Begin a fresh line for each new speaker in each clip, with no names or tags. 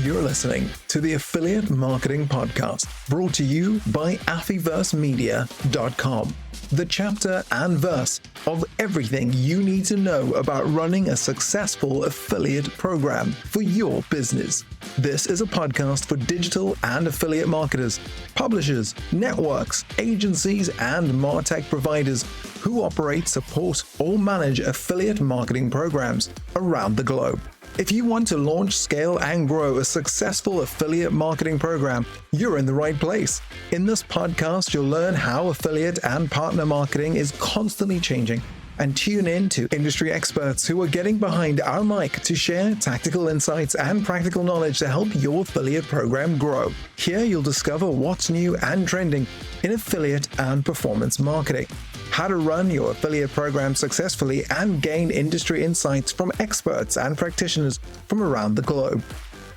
You're listening to the Affiliate Marketing Podcast, brought to you by AffyVerseMedia.com, the chapter and verse of everything you need to know about running a successful affiliate program for your business. This is a podcast for digital and affiliate marketers, publishers, networks, agencies, and MarTech providers who operate, support, or manage affiliate marketing programs around the globe. If you want to launch, scale, and grow a successful affiliate marketing program, you're in the right place. In this podcast, you'll learn how affiliate and partner marketing is constantly changing, and tune in to industry experts who are getting behind our mic to share tactical insights and practical knowledge to help your affiliate program grow. Here you'll discover what's new and trending in affiliate and performance marketing, how to run your affiliate program successfully, and gain industry insights from experts and practitioners from around the globe.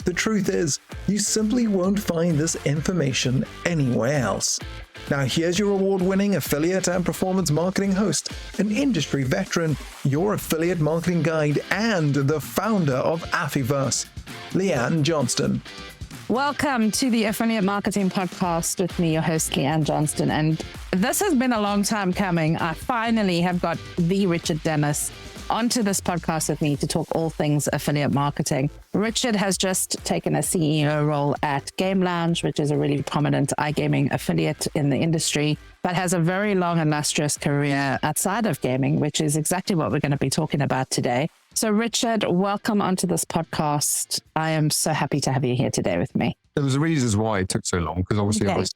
The truth is, you simply won't find this information anywhere else. Now here's your award-winning affiliate and performance marketing host, an industry veteran, your affiliate marketing guide, and the founder of Affiverse, Leanne Johnston.
Welcome to the Affiliate Marketing Podcast with me, your host, Leanne Johnston. And this has been a long time coming. I finally have got the Richard Dennis onto this podcast with me to talk all things affiliate marketing. Richard has just taken a CEO role at Game Lounge, which is a really prominent iGaming affiliate in the industry, but has a very long, illustrious career outside of gaming, which is exactly what we're going to be talking about today. So Richard, welcome onto this podcast. I am so happy to have you here today with me.
There was reasons why it took so long, because obviously I was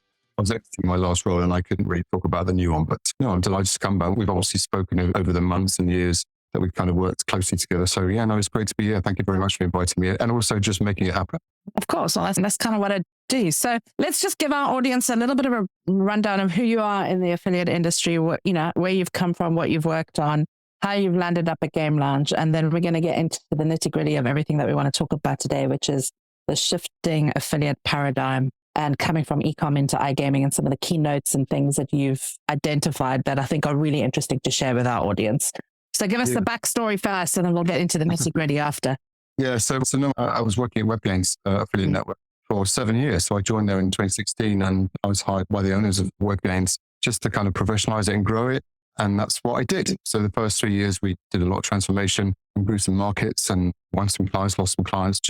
exiting my last role and I couldn't really talk about the new one, but no, I'm delighted to come back. We've obviously spoken over the months and years that we've kind of worked closely together. So yeah, no, it's great to be here. Thank you very much for inviting me and also just making it happen.
Of course. Well, that's kind of what I do. So let's just give our audience a little bit of a rundown of who you are in the affiliate industry, where you've come from, what you've worked on, how you've landed up at Game Lounge. And then we're going to get into the nitty gritty of everything that we want to talk about today, which is the shifting affiliate paradigm and coming from e-com into iGaming and some of the keynotes and things that you've identified that I think are really interesting to share with our audience. So give us the backstory first, and then we'll get into the nitty gritty after.
Yeah, so no, I was working at WebGains Affiliate Network for 7 years. So I joined there in 2016 and I was hired by the owners of WebGains just to kind of professionalize it and grow it. And that's what I did. So the first 3 years, we did a lot of transformation, improved some markets and won some clients, lost some clients,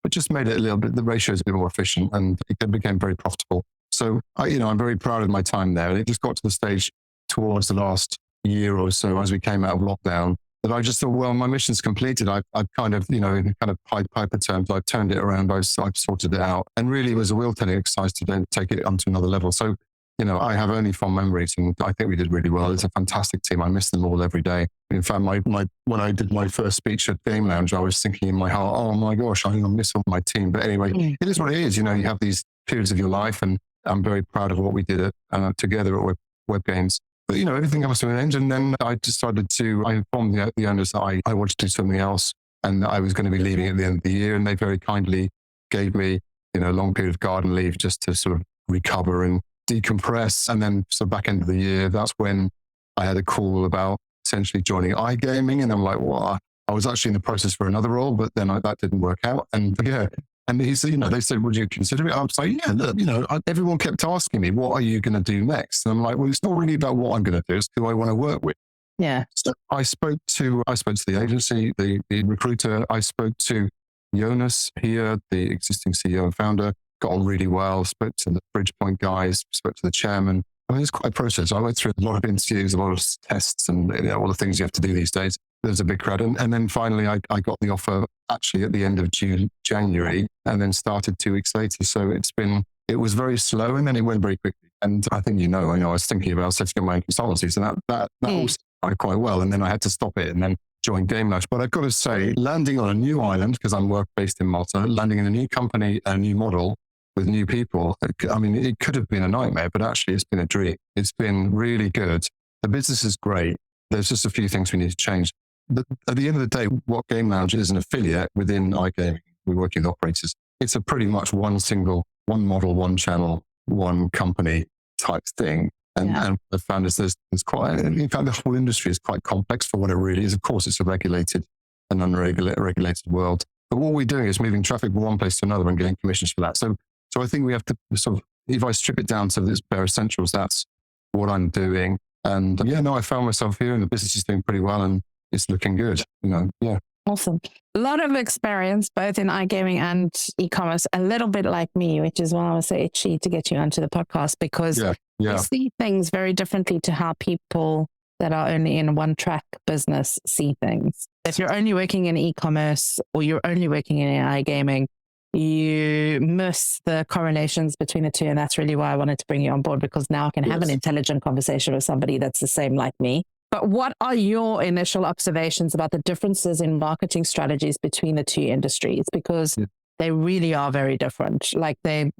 but just made it a little bit, the ratios a bit more efficient and it became very profitable. So I'm very proud of my time there. And it just got to the stage towards the last year or so as we came out of lockdown that I just thought, well, my mission's completed. I've kind of, in kind of Piper terms, I've turned it around. I've sorted it out. And really it was a wheel-turning exercise to then take it onto another level. So, I have only fond memories and I think we did really well. It's a fantastic team. I miss them all every day. In fact, when I did my first speech at Game Lounge, I was thinking in my heart, oh my gosh, I miss all my team. But anyway, It is what it is. You have these periods of your life and I'm very proud of what we did together at WebGains. But, everything comes to an end. And then I informed the owners that I wanted to do something else and that I was going to be leaving at the end of the year. And they very kindly gave me, a long period of garden leave just to sort of recover and decompress. And then back end of the year, that's when I had a call about essentially joining iGaming. And I'm like, well, I was actually in the process for another role, but then that didn't work out. And and he said, they said, would you consider it? I was like, yeah, look, everyone kept asking me, what are you going to do next? And I'm like, well, it's not really about what I'm going to do. It's who I want to work with.
Yeah.
So I spoke to the agency, the recruiter. I spoke to Jonas here, the existing CEO and founder, got on really well, spoke to the Bridgepoint guys, spoke to the chairman. I mean, it's quite a process. I went through a lot of interviews, a lot of tests and all the things you have to do these days. There's a big crowd. And then finally, I got the offer actually at the end of January and then started 2 weeks later. So it was very slow and then it went very quickly. And I think, I was thinking about setting up my own consultancies and that also went quite well. And then I had to stop it and then join Game Lounge. But I've got to say, landing on a new island, because I'm based in Malta, landing in a new company, a new model with new people, it could have been a nightmare, but actually it's been a dream. It's been really good. The business is great. There's just a few things we need to change. But at the end of the day, what Game Lounge is an affiliate within iGaming. We're working with operators. It's a pretty much one model, one channel, one company type thing. And the founders, there's quite, in fact, the whole industry is quite complex for what it really is. Of course, it's a regulated and unregulated world. But what we're doing is moving traffic from one place to another and getting commissions for that. So I think we have to sort of, if I strip it down to this bare essentials, that's what I'm doing. And I found myself here and the business is doing pretty well and it's looking good, yeah.
Awesome. A lot of experience, both in iGaming and e-commerce, a little bit like me, which is why I was so itchy to get you onto the podcast, because we see things very differently to how people that are only in one track business see things. If you're only working in e-commerce or you're only working in iGaming, you miss the correlations between the two. And that's really why I wanted to bring you on board, because now I can have an intelligent conversation with somebody that's the same like me. But what are your initial observations about the differences in marketing strategies between the two industries? Because they really are very different. Like they're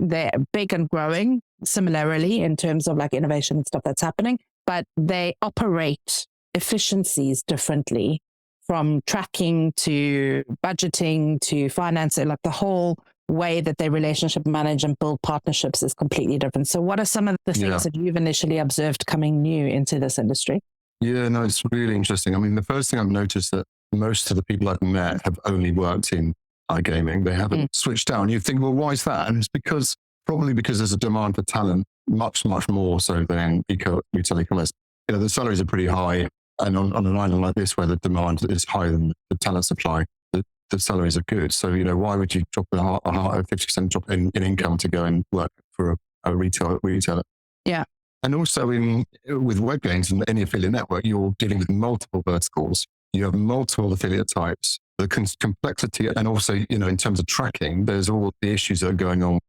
big and growing similarly in terms of like innovation and stuff that's happening, but they operate efficiencies differently, from tracking to budgeting to financing. Like the whole way that they relationship manage and build partnerships is completely different. So what are some of the things that you've initially observed coming new into this industry?
Yeah, no, it's really interesting. I mean, the first thing I've noticed that most of the people I've met have only worked in iGaming. They haven't switched down. You think, well, why is that? And it's probably because there's a demand for talent, much, much more so than retail e-commerce. The salaries are pretty high. And on an island like this, where the demand is higher than the talent supply, the salaries are good. So, why would you drop a 50% drop in income to go and work for a retailer?
Yeah.
And also with web games and any affiliate network, you're dealing with multiple verticals. You have multiple affiliate types. The complexity, and also, in terms of tracking, there's all the issues that are going on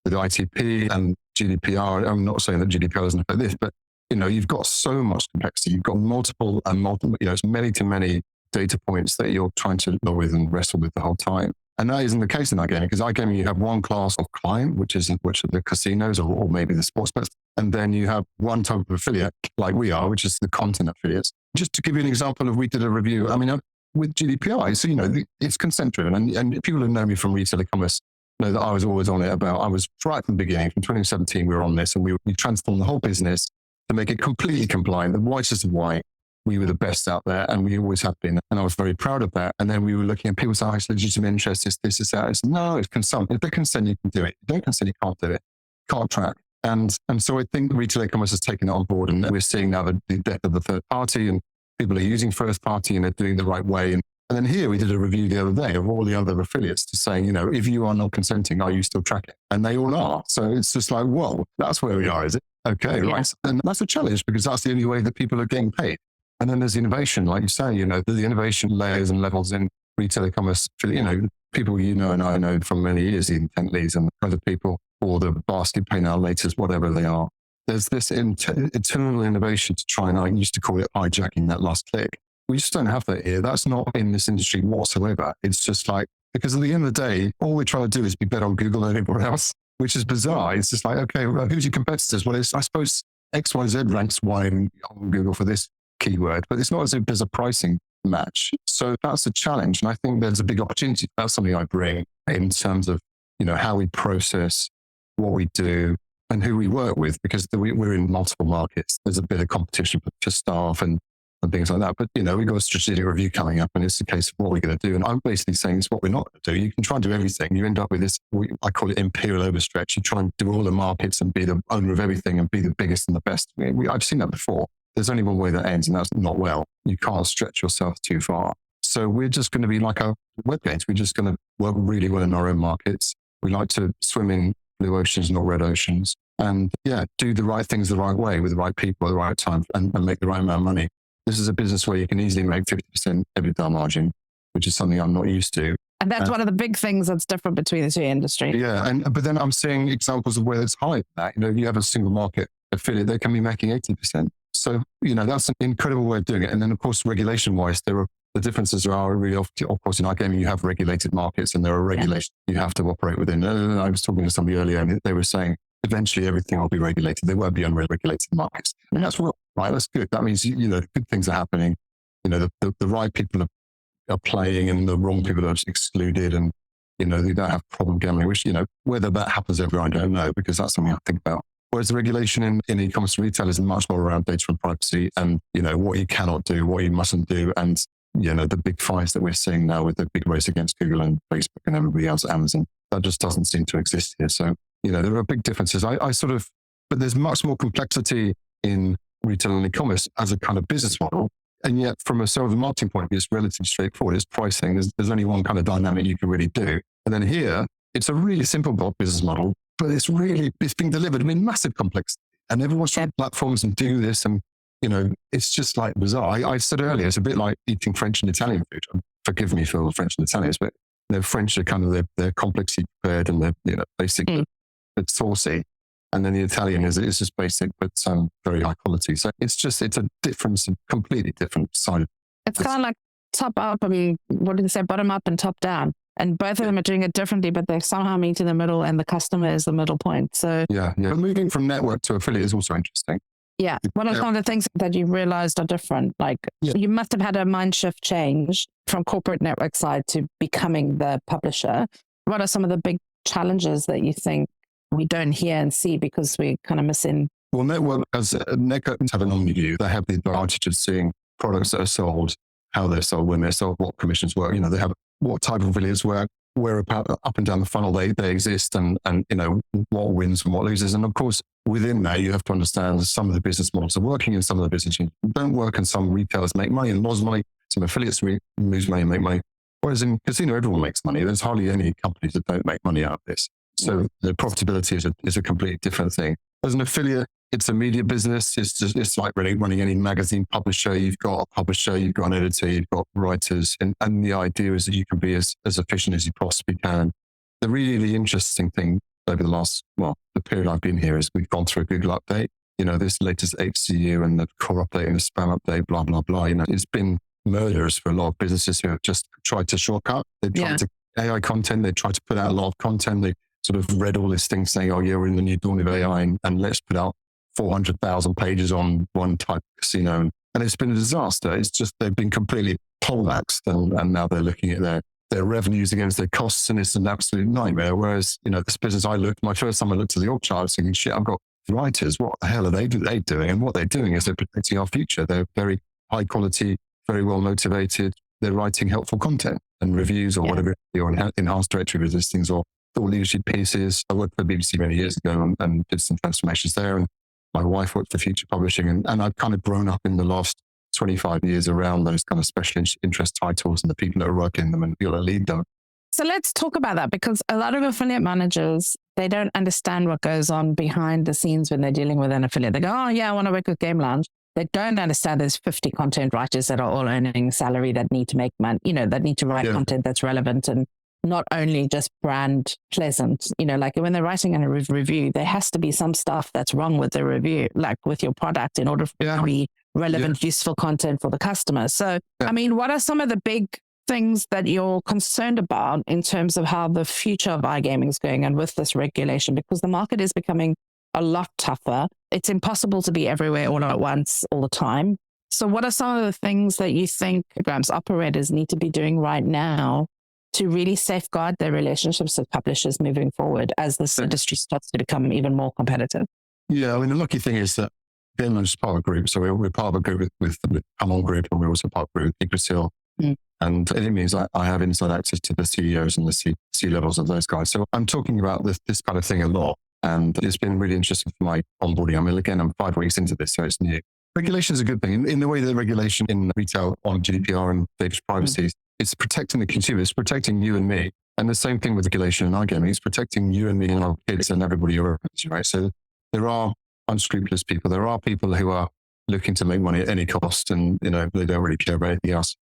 with ITP and GDPR. I'm not saying that GDPR doesn't affect this, but you've got so much complexity. You've got multiple, it's many to many data points that you're trying to deal with and wrestle with the whole time. And that isn't the case in iGaming, because iGaming, you have one class of client, which are the casinos or maybe the sports bets. And then you have one type of affiliate, like we are, which is the content affiliates. Just to give you an example we did a review, with GDPR, so, it's consent driven. And people who know me from retail e-commerce know that I was always on it I was right from the beginning. From 2017, we were on this and we transformed the whole business to make it completely compliant, the whitest of white. We were the best out there and we always have been. And I was very proud of that. And then we were looking at people saying, it's legitimate interest, this, that. It's no, it's consent. If they consent, you can do it. If you don't consent, you can't do it. Can't track. And so I think retail e-commerce has taken it on board, and we're seeing now the death of the third party, and people are using first party and they're doing the right way. And then here we did a review the other day of all the other affiliates to saying, if you are not consenting, are you still tracking? And they all are. So it's just like, whoa, that's where we are, is it? Okay, right. And that's a challenge, because that's the only way that people are getting paid. And then there's innovation, like you say, the innovation layers and levels in retail e-commerce. People and I know from many years, the intent leads and other people, or the basket pay now laters, whatever they are. There's this internal innovation to try, and I used to call it hijacking that last click. We just don't have that here. That's not in this industry whatsoever. It's just like, because at the end of the day, all we're trying to do is be better on Google than anybody else, which is bizarre. It's just like, okay, well, who's your competitors? Well, I suppose XYZ ranks Y on Google for this keyword, but it's not as if there's a pricing match. So that's a challenge. And I think there's a big opportunity. That's something I bring in terms of, how we process what we do and who we work with, because we're in multiple markets. There's a bit of competition for staff and things like that. But, we've got a strategic review coming up, and it's a case of what we're going to do. And I'm basically saying it's what we're not going to do. You can try and do everything. You end up with this, I call it imperial overstretch. You try and do all the markets and be the owner of everything and be the biggest and the best. I've seen that before. There's only one way that ends, and that's not well. You can't stretch yourself too far. So we're just going to be like our web games. We're just going to work really well in our own markets. We like to swim in blue oceans, not red oceans. And do the right things the right way with the right people at the right time and make the right amount of money. This is a business where you can easily make 50% EBITDA margin, which is something I'm not used to.
And that's one of the big things that's different between the two industries.
Yeah. But then I'm seeing examples of where it's higher than that. If you have a single market affiliate, they can be making 80%. So, that's an incredible way of doing it. And then, of course, regulation-wise, the differences are really, of course, in iGaming, you have regulated markets and there are regulations you have to operate within. And I was talking to somebody earlier and they were saying, eventually everything will be regulated. There won't be unregulated markets. And that's right. That's good. That means, good things are happening. The right people are playing and the wrong people are excluded, and, they don't have problem gambling, which, whether that happens ever, I don't know, because that's something I think about. Whereas the regulation in e-commerce retail is much more around data and privacy and, what you cannot do, what you mustn't do, and the big fights that we're seeing now with the big race against Google and Facebook and everybody else, Amazon, that just doesn't seem to exist here. So, there are big differences. But there's much more complexity in retail and e-commerce as a kind of business model. And yet from a sales and marketing point of view, it's relatively straightforward. It's pricing. There's only one kind of dynamic you can really do. And then here, it's a really simple business model, but it's being delivered in massive complexity. And everyone's trying platforms and do this. And, it's just like bizarre. I said earlier, it's a bit like eating French and Italian food. Forgive me for French and Italians, but French are kind of, they're complexly prepared and they're, basic, but saucy. And then the Italian is just basic, but very high quality. So it's a different, completely different side.
It's kind of like top up and what do they say, bottom up and top down. And both of them are doing it differently, but they somehow meet in the middle and the customer is the middle point. So
yeah. But moving from network to affiliate is also interesting.
Yeah. What are some of the things that you realized are different? Like you must have had a mind shift change from corporate network side to becoming the publisher. What are some of the big challenges that you think we don't hear and see because we're kind of missing?
Well, networks have an omni view. They have the advantage of seeing products that are sold, how they're sold, when they're sold, what commissions work. They have what type of affiliates work, where up and down the funnel they exist, and what wins and what loses. And of course, within that, you have to understand some of the business models are working and some of the business units don't work, and some retailers make money and lose money. Some affiliates lose money and make money. Whereas in casino, everyone makes money. There's hardly any companies that don't make money out of this. So the profitability is a completely different thing. As an affiliate, it's a media business. It's like running any magazine publisher. You've got a publisher, you've got an editor, you've got writers. And the idea is that you can be as efficient as you possibly can. The really interesting thing over the period I've been here is we've gone through a Google update. This latest HCU and the core update and the spam update, blah, blah, blah. It's been murderous for a lot of businesses who have just tried to shortcut. They've tried to AI content. They tried to put out a lot of content. They sort of read all these things saying, we're in the new dawn of AI and let's put out 400,000 pages on one type of casino. And it's been a disaster. It's just, they've been completely poleaxed and now they're looking at their revenues against their costs and it's an absolute nightmare. Whereas, this business my first time I looked at the org chart, I was thinking, shit, I've got writers. What the hell are they doing? And what they're doing is they're protecting our future. They're very high quality, very well motivated. They're writing helpful content and reviews or whatever, or enhanced directory listings or thought leadership pieces. I worked for BBC many years ago and did some transformations there. And my wife worked for Future Publishing. And I've kind of grown up in the last 25 years around those kind of special interest titles and the people that are working them and people that lead them.
So let's talk about that, because a lot of affiliate managers, they don't understand what goes on behind the scenes when they're dealing with an affiliate. They go, I want to work with Game Lounge. They don't understand there's 50 content writers that are all earning salary that need to make money, that need to write content that's relevant and not only just brand pleasant. Like when they're writing a review, there has to be some stuff that's wrong with the review, like with your product, in order for it to be relevant, useful content for the customer. So, what are some of the big things that you're concerned about in terms of how the future of iGaming is going and with this regulation? Because the market is becoming a lot tougher. It's impossible to be everywhere all at once, all the time. So what are some of the things that you think programs operators need to be doing right now to really safeguard their relationships with publishers moving forward as this industry starts to become even more competitive?
Yeah, the lucky thing is that Game Lounge is part of a group. So we're part of a group with Come On Group, and we're also part of a group with Yggdrasil. And it means I have inside access to the CEOs and the C levels of those guys. So I'm talking about this kind of thing a lot. And it's been really interesting for my onboarding. I'm 5 weeks into this, so it's new. Regulation is a good thing. In the way that regulation in retail on GDPR and data privacy, it's protecting the consumer, it's protecting you and me. And the same thing with regulation in iGaming, it's protecting you and me and our kids and everybody around us, right? So there are unscrupulous people. There are people who are looking to make money at any cost and, they don't really care about anything else.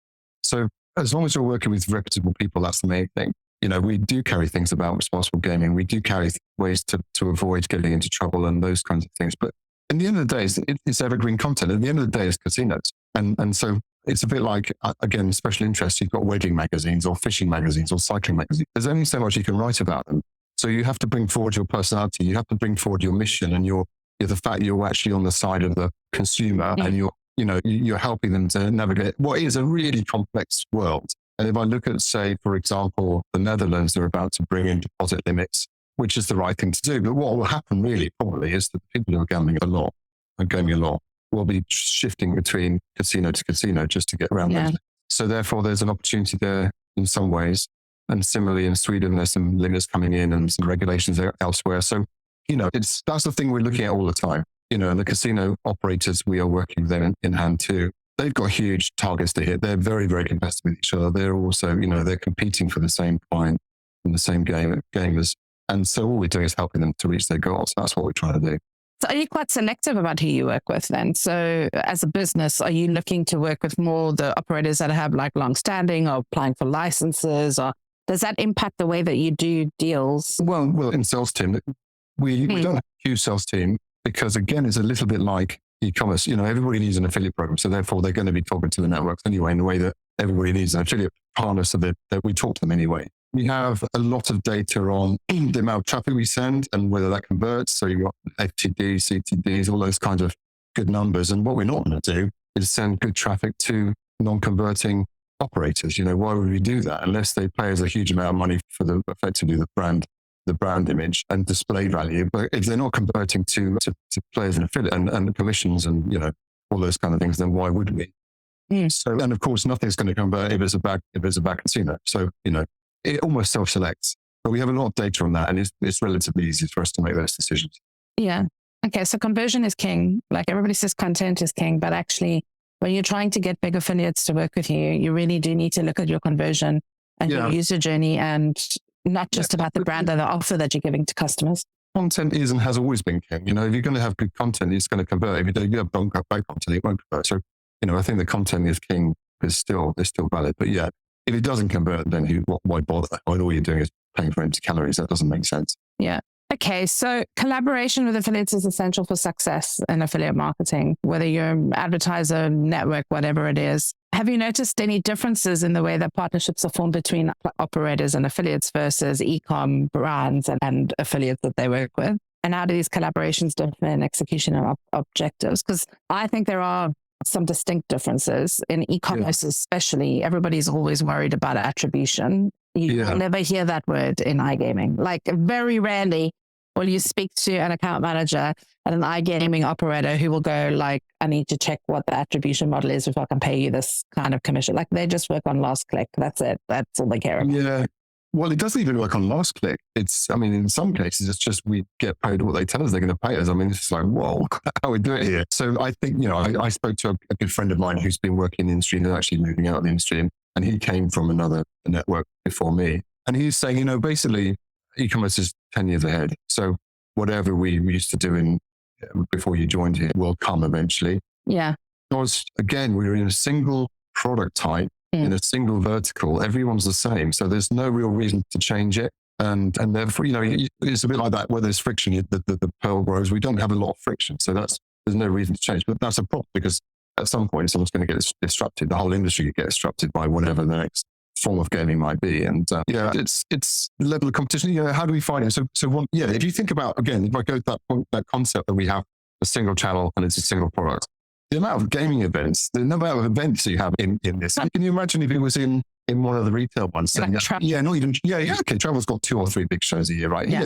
So as long as you're working with reputable people, that's the main thing. We do carry things about responsible gaming. We do carry ways to avoid getting into trouble and those kinds of things. But at the end of the day, it's evergreen content. At the end of the day, it's casinos. And so it's a bit like, again, special interests. You've got wedding magazines or fishing magazines or cycling magazines. There's only so much you can write about them. So you have to bring forward your personality. You have to bring forward your mission and the fact you're actually on the side of the consumer and you're helping them to navigate what is a really complex world. And if I look at, say, for example, the Netherlands, they're about to bring in deposit limits, which is the right thing to do. But what will happen really probably is that the people who are gaming a lot will be shifting between casino to casino just to get around those. So therefore, there's an opportunity there in some ways. And similarly, in Sweden, there's some limits coming in and some regulations elsewhere. So, that's the thing we're looking at all the time. And the casino operators, we are working with them in hand too. They've got huge targets to hit. They're very, very competitive with each other. They're also, they're competing for the same client and the same gamers. And so all we're doing is helping them to reach their goals. That's what we're trying to do.
So are you quite selective about who you work with then? So as a business, are you looking to work with more the operators that have like long-standing or applying for licenses, or does that impact the way that you do deals?
Well, in sales team, we don't have a huge sales team because, again, it's a little bit like e-commerce. Everybody needs an affiliate program. So therefore, they're going to be talking to the networks anyway in the way that everybody needs an affiliate partner, so that we talk to them anyway. We have a lot of data on the amount of traffic we send and whether that converts. So you've got FTDs, CTDs, all those kinds of good numbers. And what we're not going to do is send good traffic to non-converting operators. Why would we do that unless they pay us a huge amount of money for effectively the brand image and display value? But if they're not converting to players and affiliate and commissions and all those kind of things, then why would we? So, and of course, nothing's going to convert if it's a bad casino. So it almost self-selects, but we have a lot of data on that, and it's relatively easy for us to make those decisions.
Yeah. Okay. So conversion is king. Like everybody says content is king, but actually when you're trying to get big affiliates to work with you, you really do need to look at your conversion and your user journey, and not just about the brand or the offer that you're giving to customers.
Content is and has always been king. If you're going to have good content, it's going to convert. If you have bad content, it won't convert. So, I think the content is king is still valid. But yeah, if it doesn't convert, then why bother? When all you're doing is paying for empty calories, that doesn't make sense.
Yeah. Okay. So collaboration with affiliates is essential for success in affiliate marketing, whether you're an advertiser, network, whatever it is. Have you noticed any differences in the way that partnerships are formed between operators and affiliates versus e-com brands and affiliates that they work with? And how do these collaborations differ in execution and objectives? Because I think there are some distinct differences in e-commerce, especially. Everybody's always worried about attribution. You never hear that word in iGaming. Like very rarely will you speak to an account manager at an iGaming operator who will go like, I need to check what the attribution model is before I can pay you this kind of commission. Like they just work on last click. That's it. That's all they care about.
Yeah. Well, it doesn't even work on last click. In some cases, it's just we get paid what they tell us they're going to pay us. It's like, whoa, how we do it here. So I think, I spoke to a good friend of mine who's been working in the industry and is actually moving out of the industry. And he came from another network before me. And he's saying, basically, e-commerce is 10 years ahead. So whatever we used to do before you joined here will come eventually.
Yeah. Because
again, we're in a single product type. In a single vertical, everyone's the same. So there's no real reason to change it. And therefore, it's a bit like that, where there's friction, the pearl grows. We don't have a lot of friction. So there's no reason to change. But that's a problem because at some point, someone's going to get disrupted. The whole industry could get disrupted by whatever the next form of gaming might be. And it's the level of competition. How do we find it? If you think about, again, if I go to that point, that concept that we have a single channel and it's a single product, the amount of gaming events, the number of events you have in this. Can you imagine if it was in one of the retail ones?
Like
okay, Travel's got 2 or 3 big shows a year, right?
Yeah.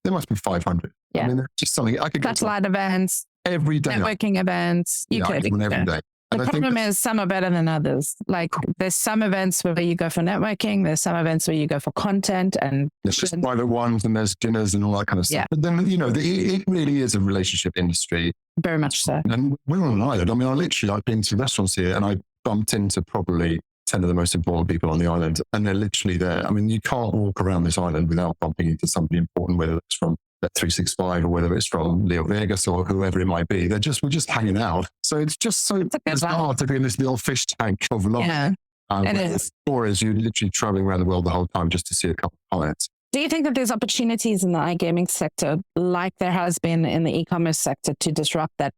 There must be 500.
Yeah.
Just something I could
satellite events,
every day.
Networking events.
I get one every day.
The problem is some are better than others. Like there's some events where you go for networking. There's some events where you go for content, and
there's just private ones and there's dinners and all that kind of stuff.
Yeah.
But then, it really is a relationship industry.
Very much so.
And we're on an island. I've been to restaurants here and I bumped into probably 10 of the most important people on the island, and they're literally there. You can't walk around this island without bumping into somebody important, whether it's from Bet365 or whether it's from Leo Vegas or whoever it might be. We're just hanging out. So it's just so bizarre to be in this little fish tank of love.
Yeah, it is.
Or as you're literally traveling around the world the whole time just to see a couple of clients.
Do you think that there's opportunities in the iGaming sector, like there has been in the e-commerce sector, to disrupt that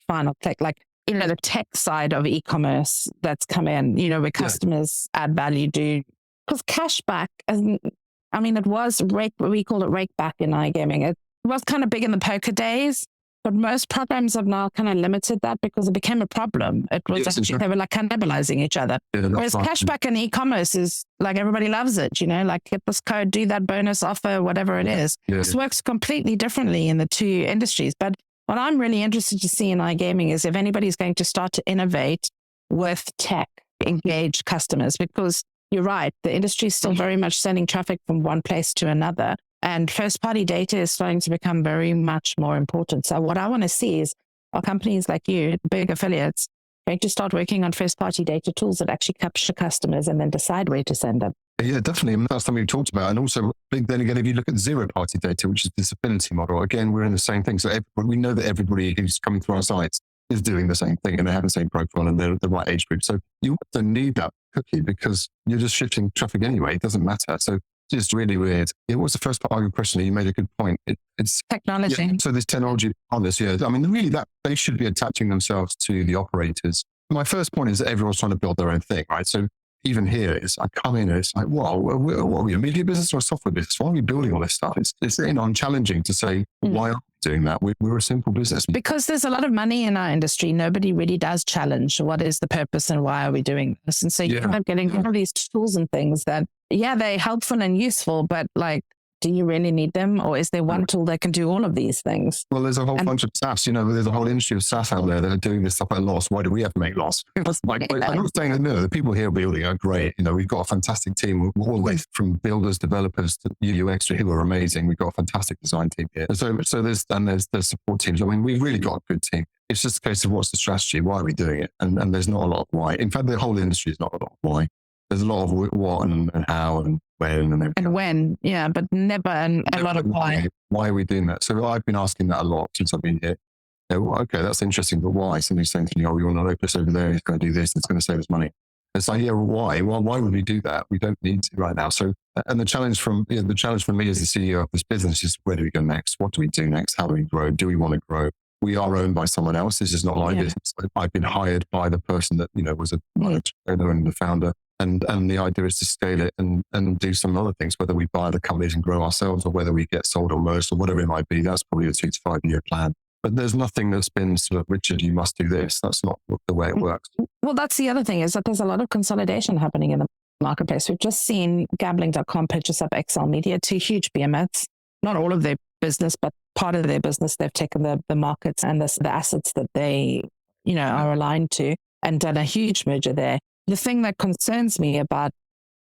final click? Like, the tech side of e-commerce that's come in, where customers add value, because cashback, it was we call it rake back in iGaming. It was kind of big in the poker days, but most programs have now kind of limited that because it became a problem. It was they were like cannibalizing each other. Yeah, whereas cashback in e-commerce is like everybody loves it, like get this code, do that bonus offer, whatever it is. Yeah. This works completely differently in the two industries. But what I'm really interested to see in iGaming is if anybody's going to start to innovate with tech engage customers, because you're right, the industry is still very much sending traffic from one place to another. And first party data is starting to become very much more important. So what I want to see is, are companies like you, big affiliates, going to start working on first party data tools that actually capture customers and then decide where to send them?
Yeah, definitely. And that's something we talked about. And also, then again, if you look at zero party data, which is this affinity model, again, we're in the same thing. So we know that everybody who's coming through our sites is doing the same thing and they have the same profile and they're the right age group. So you don't need that cookie because you're just shifting traffic anyway. It doesn't matter. So it's just really weird. It was the first part of your question. You made a good point. It's
technology.
Yeah, so there's technology on this. Yeah. I mean, really that they should be attaching themselves to the operators. My first point is that everyone's trying to build their own thing, right? So even here, I come in and it's like, wow, what are we, a media business or a software business? Why are we building all this stuff? It's challenging to say, why are we doing that? We're a simple business.
Because there's a lot of money in our industry. Nobody really does challenge what is the purpose and why are we doing this? And so you end up getting all of these tools and things that, they're helpful and useful, but like, do you really need them? Or is there one tool that can do all of these things?
Well, there's a whole bunch of SaaS, there's a whole industry of SaaS out there that are doing this stuff at loss. Why do we have to make loss? I'm not saying that, no, the people here building are great. We've got a fantastic team all the way from builders, developers to UX who are amazing. We've got a fantastic design team here. So there's support teams. I mean, we've really got a good team. It's just a case of what's the strategy? Why are we doing it? And there's not a lot of why. In fact, the whole industry is not a lot of why. There's a lot of what and how and when and everything. And
when, but never a lot of why.
Why are we doing that? So I've been asking that a lot since I've been here. Okay, that's interesting, but why? Somebody's saying to me, we want to open this over there, it's going to do this, it's going to save us money. It's like, why? Well, why would we do that? We don't need to right now. So, and the challenge from me as the CEO of this business is, where do we go next? What do we do next? How do we grow? Do we want to grow? We are owned by someone else. This is not my business. I've been hired by the person that, was a owner and the founder. And the idea is to scale it and do some other things, whether we buy the companies and grow ourselves or whether we get sold or merged or whatever it might be. That's probably a 2 to 5 year plan. But there's nothing that's been sort of, Richard, you must do this. That's not the way it works.
Well, that's the other thing, is that there's a lot of consolidation happening in the marketplace. We've just seen gambling.com purchase up XL Media, 2 huge behemoths, not all of their business, but part of their business. They've taken the markets and the assets that they, are aligned to and done a huge merger there. The thing that concerns me about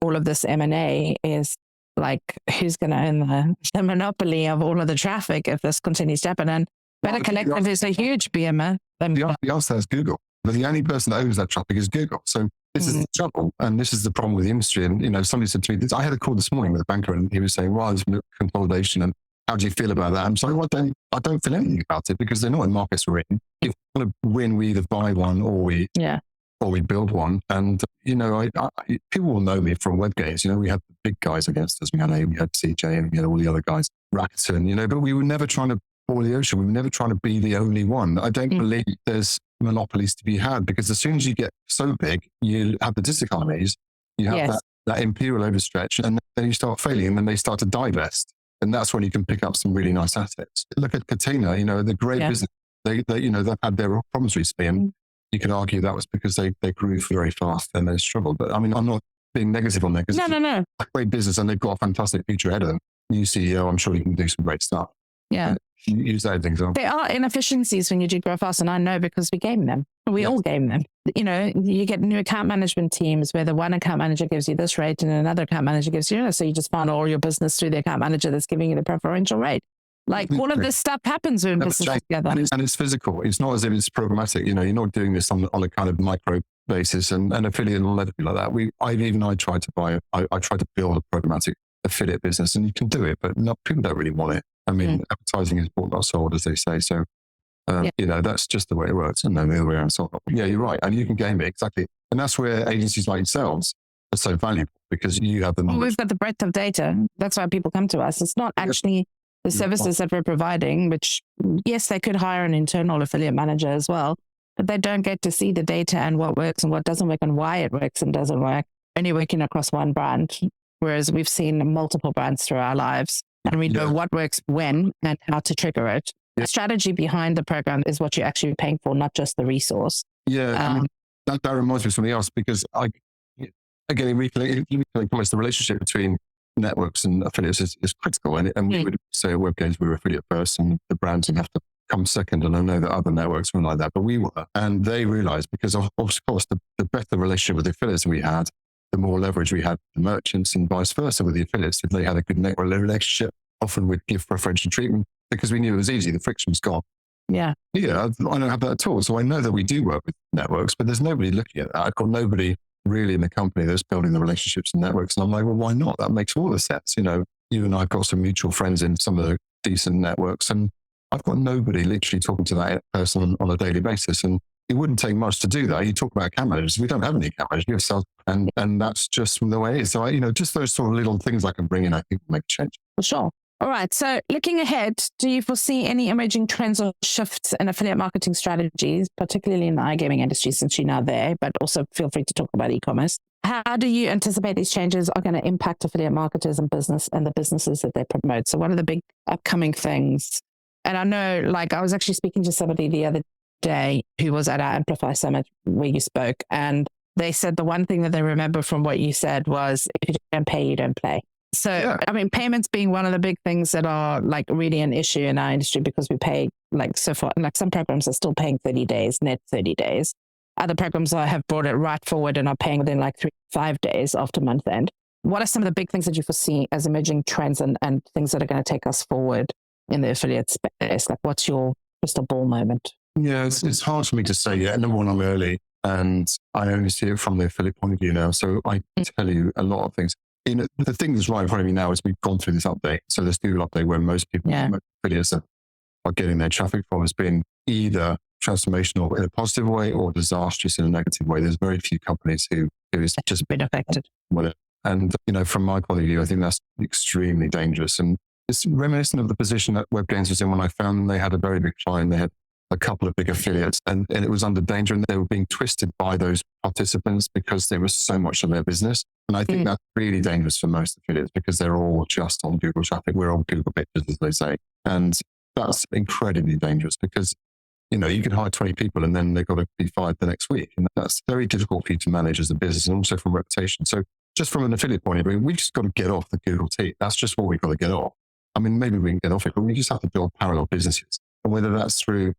all of this M&A is, like, who's going to own the monopoly of all of the traffic if this continues to happen? And Better Collective is a huge behemoth.
The answer is Google. But the only person that owns that traffic is Google. So this is the trouble. And this is the problem with the industry. And, somebody said to me, I had a call this morning with a banker and he was saying, there's consolidation. And how do you feel about that? I'm sorry, I don't feel anything about it because they're not in markets we're in. If we want to win, we either buy one or we build one. And, people will know me from web games. We had the big guys against us. We had CJ and we had all the other guys, Rakuten, but we were never trying to boil the ocean. We were never trying to be the only one. I don't believe there's monopolies to be had because as soon as you get so big, you have the diseconomies, you have that imperial overstretch, and then you start failing and then they start to divest. And that's when you can pick up some really nice assets. Look at Catena, the great business. They've had their problems recently, and you can argue that was because they grew very fast and they struggled. But I mean, I'm not being negative on that because
no.
A great business and they've got a fantastic future ahead of them. New CEO, I'm sure you can do some great stuff.
Yeah.
Use that as an example.
There are inefficiencies when you do grow fast, and I know because we game them. We all game them. You get new account management teams where the one account manager gives you this rate and another account manager gives you, so you just find all your business through the account manager that's giving you the preferential rate. Like all of this stuff happens when businesses together.
And it's physical. It's not as if it's programmatic. You're not doing this on a kind of micro basis and affiliate and all that like that. I tried to build a programmatic affiliate business and you can do it, but people don't really want it. I mean, advertising is bought, not sold, as they say. So, that's just the way it works. And then the other way around. So, yeah, you're right. And you can game it, exactly. And that's where agencies like yourselves are so valuable because you have the knowledge.
Well, we've got the breadth of data. That's why people come to us. It's not actually the services that we're providing, which, yes, they could hire an internal affiliate manager as well, but they don't get to see the data and what works and what doesn't work and why it works and doesn't work, only working across one brand. Whereas we've seen multiple brands through our lives. And we know what works when and how to trigger it. Yeah. The strategy behind the program is what you're actually paying for, not just the resource.
Yeah, that reminds me of something else because the relationship between networks and affiliates is critical. And we would say at Web Games, we're affiliate first and the brands have to come second. And I know that other networks were like that, but we were. And they realized, because of course, the better relationship with the affiliates we had, the more leverage we had with the merchants, and vice versa with the affiliates. If they had a good network relationship, often we'd give preferential treatment because we knew it was easy. The friction was gone.
Yeah.
Yeah, I don't have that at all. So I know that we do work with networks, but there's nobody looking at that. I've got nobody really in the company that's building the relationships and networks. And I'm like, well, why not? That makes all the sense. You know, you and I've got some mutual friends in some of the decent networks, and I've got nobody literally talking to that person on a daily basis. And it wouldn't take much to do that. You talk about account managers. We don't have any account managers. We have sales, and that's just the way it is. So, just those sort of little things I can bring in, I think will make a change.
For sure. All right. So looking ahead, do you foresee any emerging trends or shifts in affiliate marketing strategies, particularly in the iGaming industry, since you're now there, but also feel free to talk about e-commerce? How do you anticipate these changes are going to impact affiliate marketers and the businesses that they promote? So what are the big upcoming things? And I know, I was actually speaking to somebody the other day who was at our Amplify Summit where you spoke, and they said the one thing that they remember from what you said was, if you don't pay, you don't play. So, yeah. I mean, payments being one of the big things that are really an issue in our industry, because we pay so far, some programs are still paying 30 days, net 30 days. Other programs have brought it right forward and are paying within 3-5 days after month end. What are some of the big things that you foresee as emerging trends and things that are going to take us forward in the affiliate space? What's your crystal ball moment?
Yeah, it's hard for me to say yet. Number one, I'm early and I only see it from the affiliate point of view now. So I tell you a lot of things. The thing that's right in front of me now is we've gone through this update. So this new update where most people, most affiliates are getting their traffic from has been either transformational in a positive way or disastrous in a negative way. There's very few companies who is just
been affected.
And, from my point of view, I think that's extremely dangerous. And it's reminiscent of the position that Web Games was in when I found them. They had a very big client. They had a couple of big affiliates and it was under danger, and they were being twisted by those participants because there was so much of their business. And I think that's really dangerous for most affiliates because they're all just on Google traffic. We're on Google pictures, as they say. And that's incredibly dangerous because, you can hire 20 people and then they've got to be fired the next week. And that's very difficult for you to manage as a business and also from reputation. So just from an affiliate point of view, we've just got to get off the Google T. That's just what we've got to get off. I mean, maybe we can get off it, but we just have to build parallel businesses. And whether that's through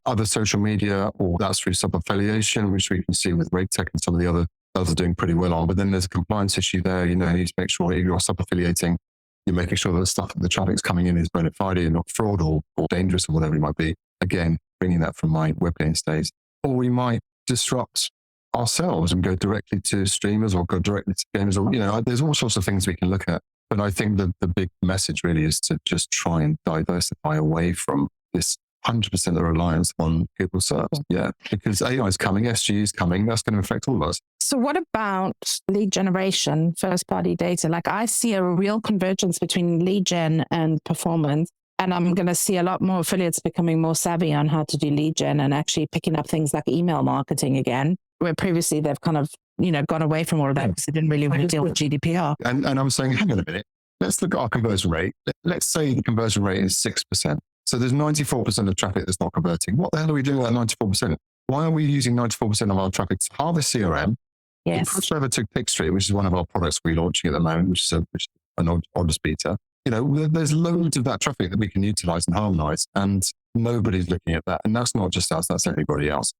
other social media, or that's through sub-affiliation, which we can see with RateTech and some of the others are doing pretty well on. But then there's a compliance issue there. You need to make sure you're sub-affiliating, you're making sure that the stuff that the traffic's coming in is bona fide and not fraud or dangerous or whatever it might be. Again, bringing that from my web games days. Or we might disrupt ourselves and go directly to streamers or go directly to gamers. Or, there's all sorts of things we can look at. But I think the big message really is to just try and diversify away from this 100% of reliance on Google search. Yeah, because AI is coming, SG is coming. That's going to affect all of us.
So what about lead generation, first party data? I see a real convergence between lead gen and performance. And I'm going to see a lot more affiliates becoming more savvy on how to do lead gen and actually picking up things like email marketing again, where previously they've kind of, gone away from all of that because they didn't really want to deal with GDPR.
And I'm saying, hang on a minute, let's look at our conversion rate. Let's say the conversion rate is 6%. So there's 94% of traffic that's not converting. What the hell are we doing with that 94%? Why are we using 94% of our traffic to harvest CRM?
Yes.
Push over to Pickstreet, which is one of our products we're launching at the moment, which is an honest beta. There's loads of that traffic that we can utilize and harmonize, and nobody's looking at that. And that's not just us, that's everybody else.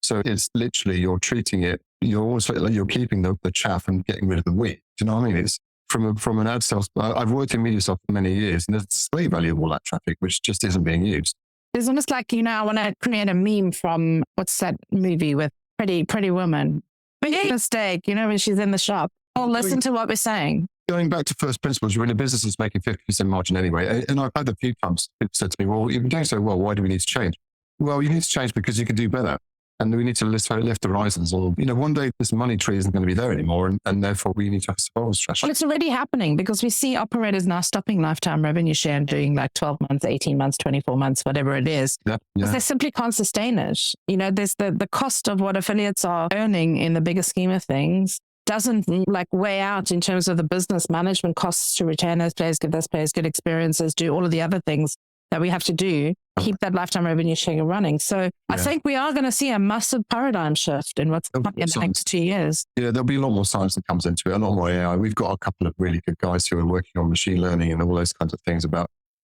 So it's literally, you're treating it, you're keeping the chaff and getting rid of the wheat. Do you know what I mean? It's from an ad sales, I've worked in media stuff for many years, and there's a display value of all that traffic, which just isn't being used.
It's almost like, I want to create a meme from, what's that movie with Pretty Woman? Big mistake, when she's in the shop. Oh, listen to what we're saying.
Going back to first principles, you're in a business that's making 50% margin anyway. And I've had a few times people said to me, well, you've been doing so well, why do we need to change? Well, you need to change because you can do better. And we need to lift horizons. Or, one day this money tree isn't going to be there anymore. And therefore we need to have a survival strategy.
Well, it's already happening because we see operators now stopping lifetime revenue share and doing 12 months, 18 months, 24 months, whatever it is.
Yeah.
Because they simply can't sustain it. There's the cost of what affiliates are earning in the bigger scheme of things doesn't weigh out in terms of the business management costs to retain those players, give those players good experiences, do all of the other things that we have to do, keep that lifetime revenue share running. So I think we are going to see a massive paradigm shift in what's coming in the next 2 years.
Yeah, there'll be a lot more science that comes into it, a lot more AI. We've got a couple of really good guys who are working on machine learning and all those kinds of things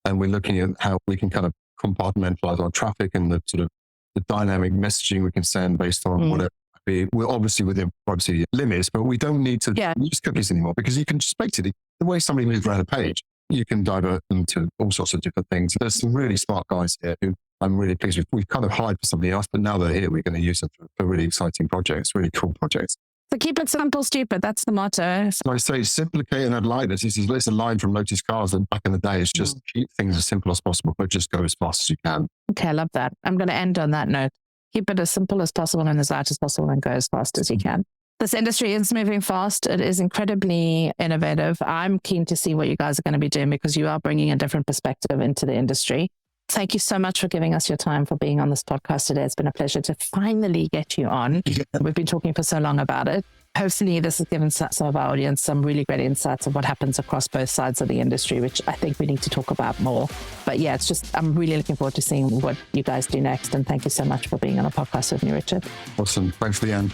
and we're looking at how we can kind of compartmentalize our traffic and the sort of the dynamic messaging we can send based on whatever. We're obviously within privacy limits, but we don't need to use cookies anymore because you can just basically, the way somebody moves around a page, you can divert them to all sorts of different things. There's some really smart guys here who I'm really pleased with. We've kind of hired for somebody else, but now they're here, we're going to use them for really exciting projects, really cool projects.
So keep it simple, stupid. That's the motto.
So I say simplicate and add lightness. It's a line from Lotus Cars that back in the day. It's just keep things as simple as possible, but just go as fast as you can.
Okay, I love that. I'm going to end on that note. Keep it as simple as possible and as light as possible and go as fast as you can. This industry is moving fast. It is incredibly innovative. I'm keen to see what you guys are going to be doing because you are bringing a different perspective into the industry. Thank you so much for giving us your time, for being on this podcast today. It's been a pleasure to finally get you on. We've been talking for so long about it. Hopefully this has given some of our audience some really great insights of what happens across both sides of the industry, which I think we need to talk about more. But yeah, I'm really looking forward to seeing what you guys do next. And thank you so much for being on a podcast with me, Richard.
Awesome. Thanks, Leanne.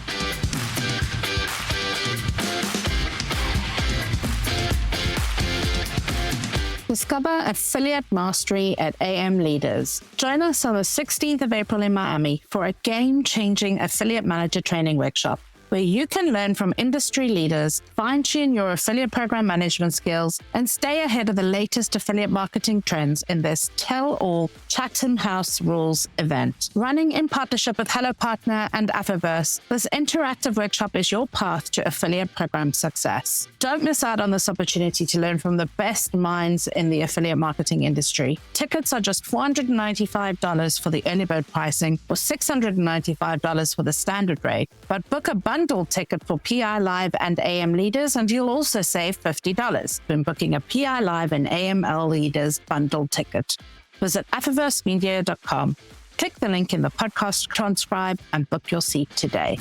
Discover affiliate mastery at AM Leaders. Join us on the 16th of April in Miami for a game-changing affiliate manager training workshop, where you can learn from industry leaders, fine-tune your affiliate program management skills, and stay ahead of the latest affiliate marketing trends in this tell-all Chatham House Rules event. Running in partnership with Hello Partner and Affiverse, this interactive workshop is your path to affiliate program success. Don't miss out on this opportunity to learn from the best minds in the affiliate marketing industry. Tickets are just $495 for the early bird pricing or $695 for the standard rate, but book a bundle ticket for PI Live and AM Leaders, and you'll also save $50 when booking a PI Live and AML Leaders bundle ticket. Visit affiversemedia.com. Click the link in the podcast transcribe and book your seat today.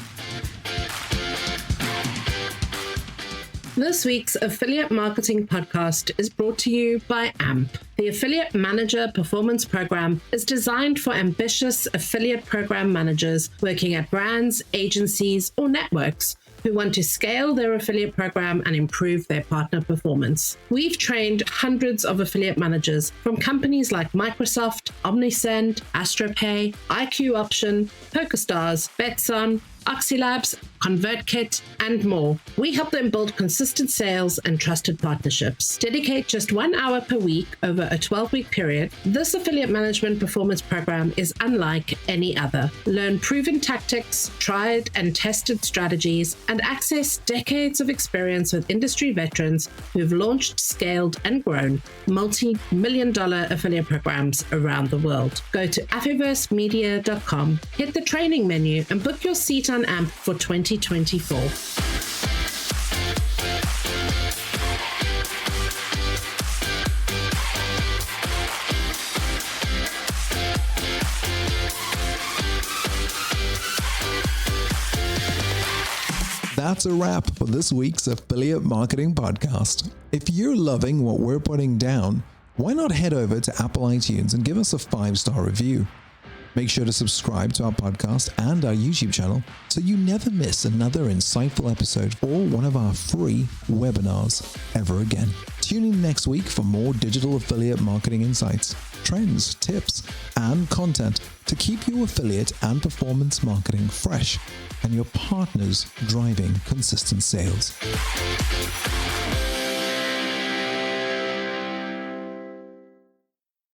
This week's Affiliate Marketing Podcast is brought to you by AMP. The Affiliate Manager Performance Program is designed for ambitious affiliate program managers working at brands, agencies, or networks who want to scale their affiliate program and improve their partner performance. We've trained hundreds of affiliate managers from companies like Microsoft, Omnisend, AstroPay, IQ Option, PokerStars, Betson, Oxylabs, ConvertKit, and more. We help them build consistent sales and trusted partnerships. Dedicate just 1 hour per week over a 12-week period. This affiliate management performance program is unlike any other. Learn proven tactics, tried and tested strategies, and access decades of experience with industry veterans who've launched, scaled, and grown multi-million-dollar affiliate programs around the world. Go to affiversemedia.com, hit the training menu, and book your seat on AMP for 2024.
That's a wrap for this week's Affiliate Marketing Podcast. If you're loving what we're putting down, why not head over to Apple iTunes and give us a 5-star review? Make sure to subscribe to our podcast and our YouTube channel so you never miss another insightful episode or one of our free webinars ever again. Tune in next week for more digital affiliate marketing insights, trends, tips, and content to keep your affiliate and performance marketing fresh and your partners driving consistent sales.